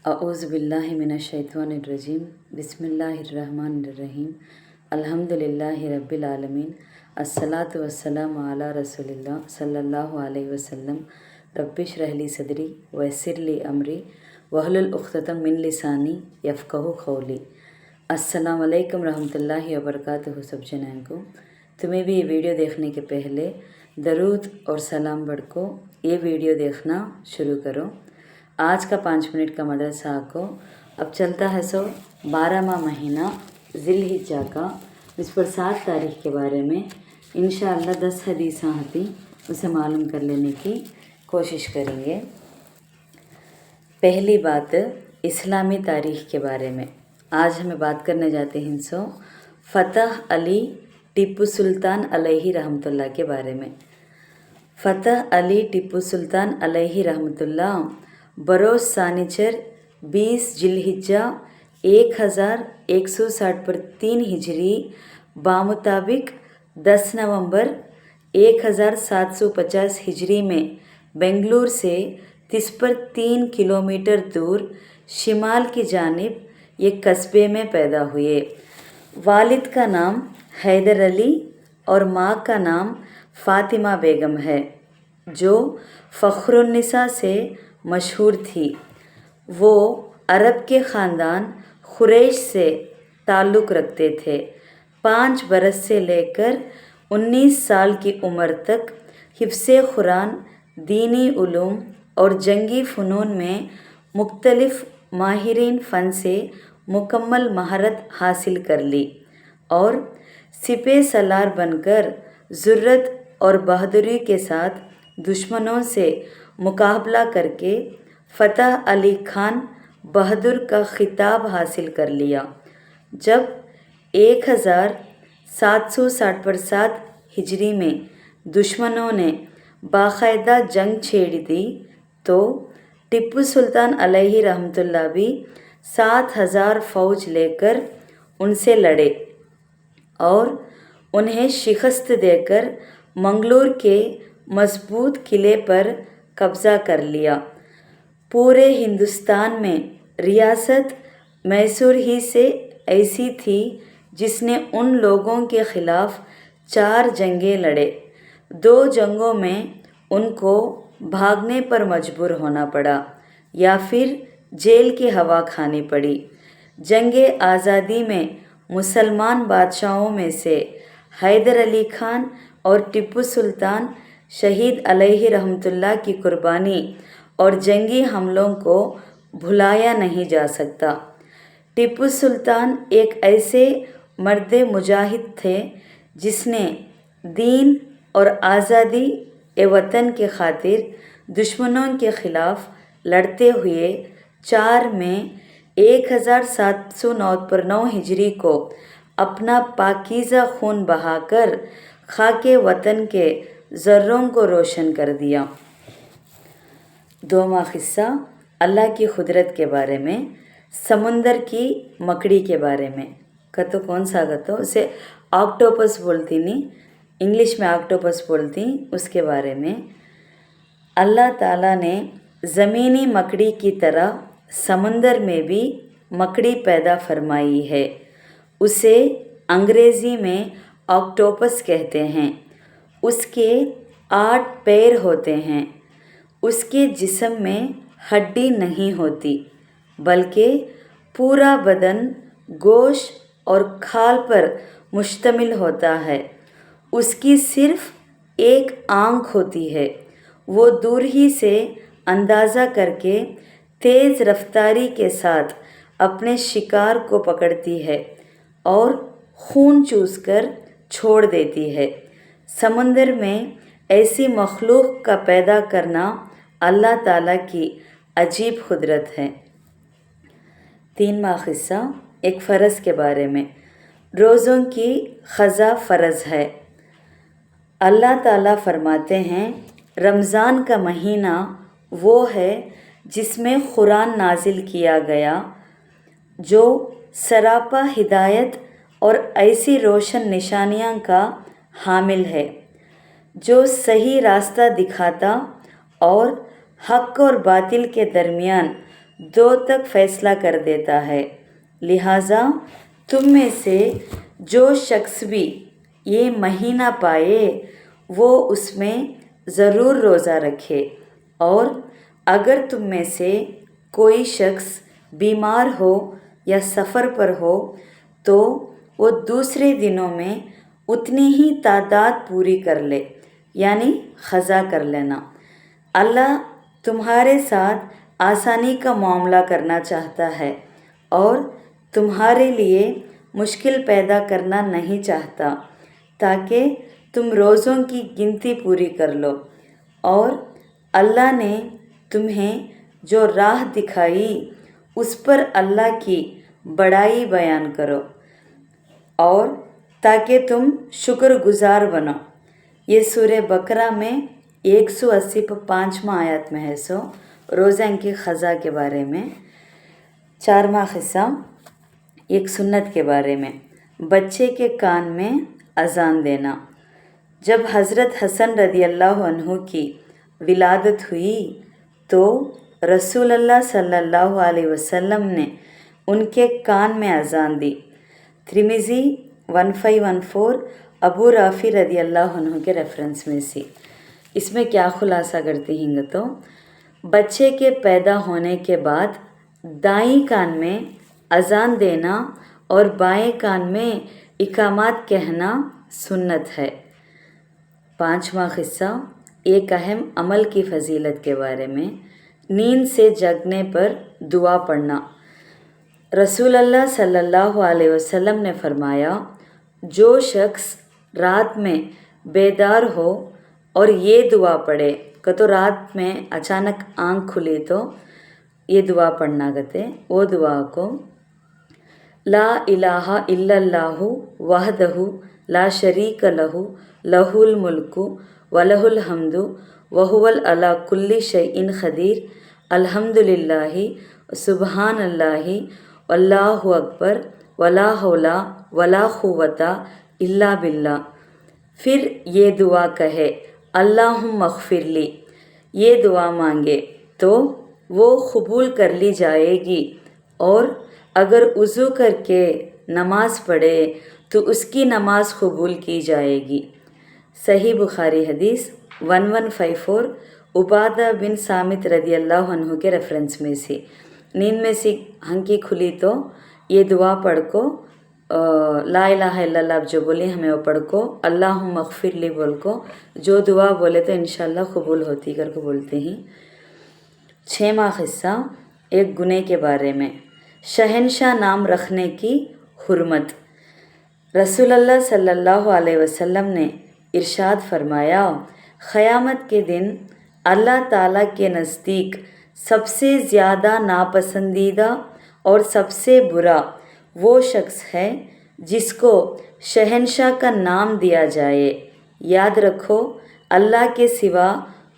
अऊज़ु बिल्लाहि मिनश्शैतानिर्रजीम बिस्मिल्लाहिर्रहमानिर्रहीम अल्हम्दुलिल्लाहि रब्बिल आलमीन अस्सलातु वस्सलामु अला रसूलिल्लाह सल्लल्लाहु अलैहि वसल्लम रब्बिश्रह ली सदरी वयस्सिर ली अमरी वहलुल उक़्दतम मिन लिसानी यफ़क़हू क़ौली। अस्सलाम वालेकुम रहमतुल्लाहि व बरकातुहू। सब जनान को तुम्हें भी ये वीडियो देखने के पहले दरूद और सलाम बढ़ को ये वीडियो देखना शुरू करो। आज का 5 मिनट का मदरसा को अब चलता है 12वां महीना ज़िलहिज्जा का। इस पर 7 तारीख के बारे में इंशाअल्लाह 10 हदीसां हती उसे मालूम कर लेने की कोशिश करेंगे। पहली बात इस्लामी तारीख के बारे में आज हमें बात करने जाते हैं फ़तह अली टिप्पू सुल्तान अलैहि रहमतुल्लाह के बारे में। फ़तह अली टिप्पू सुल्तान अलैहि रहमतुल्लाह बरोज़ सानिचर 20 जिलहिज्जा 1160 पर 3 हिजरी बामुताबिक 10 नवंबर 1750 हिजरी में बेंगलुरु से 30 पर 3 किलोमीटर दूर शिमाल की जानिब एक कस्बे में पैदा हुए। वालिद का नाम हैदर अली और माँ का नाम फ़ातिमा बेगम है, जो फ़ख्रुन्निसा से मशहूर थी। वो अरब के ख़ानदान खुरैश से ताल्लुक़ रखते थे। 5 बरस से लेकर 19 साल की उम्र तक हिफ्ज़े कुरान, दीनी उलूम और जंगी फ़नून में मुख्तलिफ़ माहिरीन फ़न से मुकम्मल महारत हासिल कर ली और सिपह सलार बनकर ज़ुर्रत और बहादुरी के साथ दुश्मनों से मुकाबला करके फ़तह अली खान बहादुर का खिताब हासिल कर लिया। जब 1760 पर 7 हिजरी में दुश्मनों ने बाकायदा जंग छेड़ दी तो टिप्पू सुल्तान अलैहि रहमतुल्लाह भी 7000 फ़ौज लेकर उनसे लड़े और उन्हें शिकस्त देकर मंगलोर के मजबूत किले पर कब्ज़ा कर लिया। पूरे हिंदुस्तान में रियासत मैसूर ही से ऐसी थी जिसने उन लोगों के ख़िलाफ़ 4 जंगें लड़े। 2 जंगों में उनको भागने पर मजबूर होना पड़ा या फिर जेल की हवा खानी पड़ी। जंगे आज़ादी में मुसलमान बादशाहों में से हैदर अली खान और टिप्पू सुल्तान शहीद अलैहि रहमतुल्लाह की कुर्बानी और जंगी हमलों को भुलाया नहीं जा सकता। टिप्पू सुल्तान एक ऐसे मर्द मुजाहिद थे जिसने दीन और आज़ादी ए वतन के खातिर दुश्मनों के ख़िलाफ़ लड़ते हुए 4 मई 1709 पर 9 हिजरी को अपना पाकीज़ा खून बहाकर खाके वतन के ज़र्रों को रोशन कर दिया। 2वां क़िस्सा अल्लाह की कुदरत के बारे में। समुंदर की मकड़ी के बारे में कतो कौन सा कतो उसे ऑक्टोपस बोलती नहीं, इंग्लिश में ऑक्टोपस बोलती। उसके बारे में अल्लाह ताला ने ज़मीनी मकड़ी की तरह समुंदर में भी मकड़ी पैदा फरमाई है। उसे अंग्रेज़ी में ऑक्टोपस कहते हैं। उसके 8 पैर होते हैं। उसके जिस्म में हड्डी नहीं होती, बल्कि पूरा बदन गोश्त और खाल पर मुश्तमिल होता है। उसकी सिर्फ़ एक आँख होती है। वो दूर ही से अंदाज़ा करके तेज़ रफ्तारी के साथ अपने शिकार को पकड़ती है और खून चूसकर छोड़ देती है। समुंदर में ऐसी मखलूक का पैदा करना अल्लाह ताला की अजीब कुदरत है। 3वां क़िस्सा एक फ़र्ज़ के बारे में। रोज़ों की क़ज़ा फ़र्ज़ है। अल्लाह ताला फरमाते हैं, रमज़ान का महीना वो है जिसमें कुरान नाजिल किया गया, जो सरापा हिदायत और ऐसी रोशन निशानियाँ का हामिल है, जो सही रास्ता दिखाता और हक़ और बातिल के दरमियान 2 तक फैसला कर देता है। लिहाजा तुम में से जो शख्स भी ये महीना पाए वो उसमें ज़रूर रोज़ा रखे, और अगर तुम में से कोई शख्स बीमार हो या सफ़र पर हो तो वो दूसरे दिनों में उतनी ही तादाद पूरी कर ले, यानी ख़ज़ा कर लेना। अल्लाह तुम्हारे साथ आसानी का मामला करना चाहता है और तुम्हारे लिए मुश्किल पैदा करना नहीं चाहता, ताकि तुम रोज़ों की गिनती पूरी कर लो। और अल्लाह ने तुम्हें जो राह दिखाई उस पर अल्लाह की बड़ाई बयान करो, और ताकि तुम शुक्रगुजार बनो। ये सूरह बकरा में 185वां आयत में है। रोज़ा की ख़ज़ा के बारे में। 4वां हिस्सा एक सुन्नत के बारे में। बच्चे के कान में अज़ान देना। जब हज़रत हसन रदी अल्लाह अन्हु की विलादत हुई तो रसूलुल्लाह सल्लल्लाहु अलैहि वसल्लम ने उनके कान में अज़ान दी। तिर्मिज़ी 1514 अबू राफ़ी रदी अल्लाह अन्हु के रेफरेंस में से। इसमें क्या खुलासा करती हैं तो बच्चे के पैदा होने के बाद दाईं कान में अज़ान देना और बाएं कान में इकामत कहना सुन्नत है। 5वां हिस्सा एक अहम अमल की फ़जीलत के बारे में। नींद से जगने पर दुआ पढ़ना। रसूलुल्लाह सल्लल्लाहु अलैहि वसल्लम ने फरमाया, जो शख्स रात में बेदार हो और ये दुआ पढ़े, तो रात में अचानक आँख खुली तो ये दुआ पढ़ना कहते। वो दुआ को ला इलाहा इल्लल्लाहु वहदहु ला शरीक लहु लहुल मुल्कु वलहुल हम्दु वहुवल अला कुल्ली शैइन खदीर अल्हम्दुलिल्लाहि सुबहानल्लाहि वल्लाहु अकबर वला हौला वला खुव्वता इल्ला बिल्ला। फिर ये दुआ कहे, अल्लाहुम्मा मग़फ़िरली। ये दुआ मांगे तो वो कबूल कर ली जाएगी, और अगर वज़ू करके नमाज पढ़े तो उसकी नमाज कबूल की जाएगी। सही बुखारी हदीस 1154 उबादा बिन सामित रदी अल्लाह अन्हु के रेफरेंस में से। नींद में से आँखें खुली तो ये दुआ पढ़ को ला इलाहा इल्लल्लाह जो बोले हमें वो पढ़ को, अल्लाहुम्मा मग़फ़िरली बोल को, जो दुआ बोले तो इंशाल्लाह कबूल होती करके बोलते हैं। 6वां हिस्सा एक गुने के बारे में। शहनशाह नाम रखने की हुर्मत। रसूलुल्लाह सल्लल्लाहु अलैहि वसल्लम ने इरशाद फरमाया, क़यामत के दिन अल्लाह ताला के नज़दीक सबसे ज़्यादा नापसंदीदा और सबसे बुरा वो शख्स है जिसको शहनशाह का नाम दिया जाए। याद रखो, अल्लाह के सिवा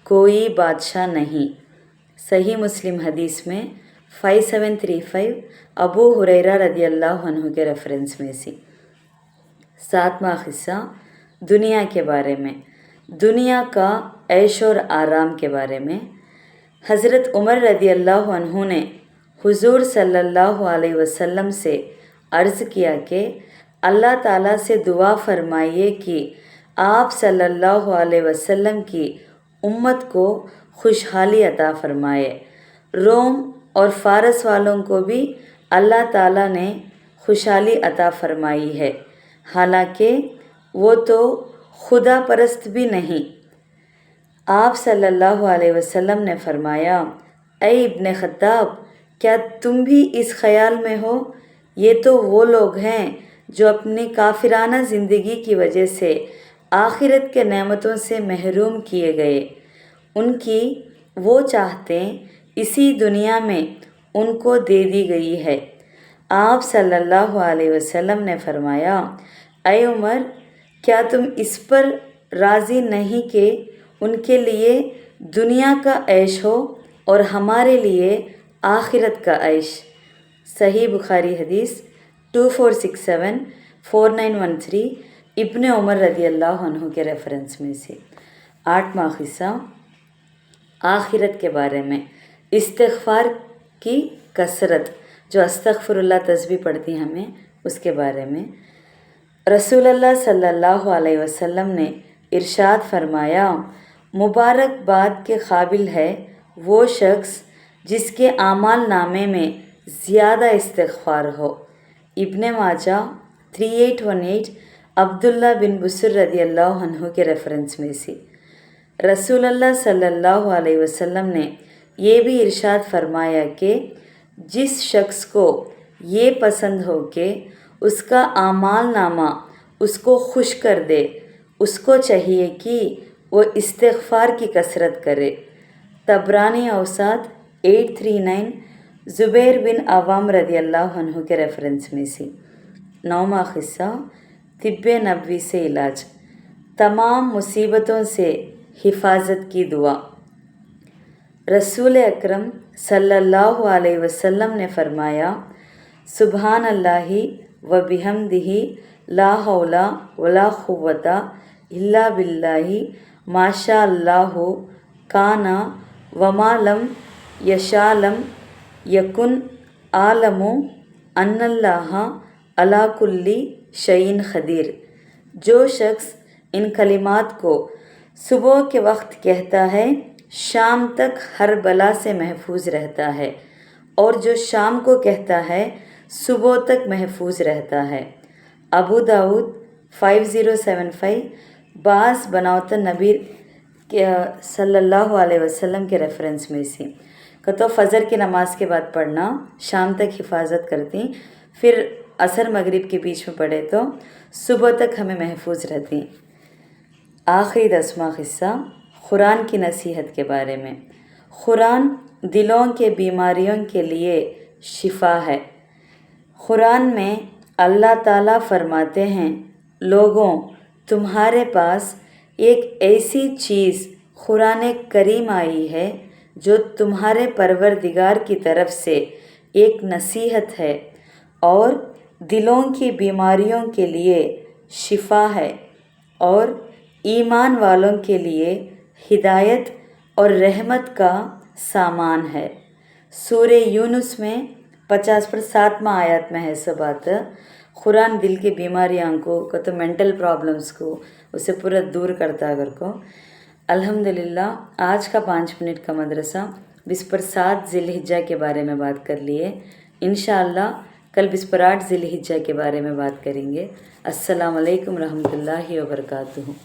कोई बादशाह नहीं। सही मुस्लिम हदीस में 5735 अबू हुरैरा रदी अल्लाह अन्हु के रेफरेंस में से। 7वां हिस्सा दुनिया के बारे में। दुनिया का ऐश और आराम के बारे में। हज़रत उमर रदी अल्लाह अन्हु ने हुज़ूर सल्लल्लाहु अलैहि वसल्लम से अर्ज़ किया कि अल्लाह ताला से दुआ फरमाइए कि आप सल्लल्लाहु अलैहि वसल्लम की उम्मत को खुशहाली अता फरमाए। रोम और फ़ारस वालों को भी अल्लाह ताला ने खुशहाली अता फरमाई है, हालांकि वो तो खुदा परस्त भी नहीं। आप सल्लल्लाहु अलैहि वसल्लम ने फरमाया, ऐ इब्ने ख़त्ताब, क्या तुम भी इस ख़याल में हो? ये तो वो लोग हैं जो अपनी काफिराना ज़िंदगी की वजह से आखिरत के नेमतों से महरूम किए गए। उनकी वो चाहतें इसी दुनिया में उनको दे दी गई है। आप सल्लल्लाहु अलैहि वसल्लम ने फरमाया, ऐ उमर, क्या तुम इस पर राज़ी नहीं कि उनके लिए दुनिया का ऐश हो और हमारे लिए आखिरत का ऐश। सही बुखारी हदीस 2467 4913 इब्ने उमर रदी अल्लाह अन्हु के रेफरेंस में से। 8वां हिस्सा आखिरत के बारे में। इस्तिग़फ़ार की कसरत, जो अस्तगफिरुल्लाह तस्बीह पढ़ती हमें, उसके बारे में। रसूलुल्लाह सल्लल्लाहु अलैहि वसल्लम ने इरशाद फरमाया, मुबारकबाद के काबिल है वो शख्स जिसके आमाल नामे में ज़्यादा इस्तिग़फ़ार हो। इब्ने माजा 3818 अब्दुल्ला बिन बुसर रदियल्लाहु अन्हु के रेफरेंस में से। रसूलुल्लाह सल्लल्लाहु अलैहि वसल्लम ने ये भी इरशाद फरमाया कि जिस शख्स को ये पसंद हो कि उसका आमाल नामा उसको खुश कर दे, उसको चाहिए कि वो इस्तिग़फ़ार की कसरत करे। तबरानी औसात 839 ज़ुबैर बिन अवाम रदियल्लाहु अन्हु के रेफरेंस में से। 9वां क़िस्सा तिब्बे नबवी से इलाज, तमाम मुसीबतों से हिफाजत की दुआ। रसूल अकरम सल्लल्लाहु अलैहि वसल्लम ने फरमाया, सुबहान अल्लाहि व बिहम्दिही ला हौला वला कुव्वता इल्ला बिल्लाहि माशा अल्लाहु काना वमा लम यशालम यकुन आलमु अन्नल्लाह अला कुल्ली शैइन खदीर। जो शख्स इन कलिमात को सुबह के वक्त कहता है, शाम तक हर बला से महफूज रहता है, और जो शाम को कहता है सुबह तक महफूज रहता है। अबू दाऊद 5075 बास बनावत नबी के सल्लल्लाहु अलैहि वसल्लम के रेफरेंस में से। तो फ़जर की नमाज के बाद पढ़ना, शाम तक हिफाजत करती, फिर असर मगरिब के बीच में पढ़े तो सुबह तक हमें महफूज रहती। आखिरी 10वां क़िस्सा कुरान की नसीहत के बारे में। कुरान दिलों के बीमारियों के लिए शिफा है। कुरान में अल्लाह ताला फरमाते हैं, लोगों तुम्हारे पास एक ऐसी चीज़ कुरान करीम आई है जो तुम्हारे परवरदिगार की तरफ से एक नसीहत है और दिलों की बीमारियों के लिए शिफा है और ईमान वालों के लिए हिदायत और रहमत का सामान है। सूरे यूनुस में 50 आयत में है सब बात। कुरान दिल की बीमारियों को तो मेंटल प्रॉब्लम्स को उसे पूरा दूर करता अगर को। अल्हम्दुलिल्लाह आज का 5 मिनट का मदरसा बिस्पर 7 ज़िलहिज्जा के बारे में बात कर लिए। इंशाअल्लाह कल बिस्पर 8 ज़िलहिज्जा के बारे में बात करेंगे। अस्सलाम वालेकुम रहमतुल्लाहि व बरकातुहू।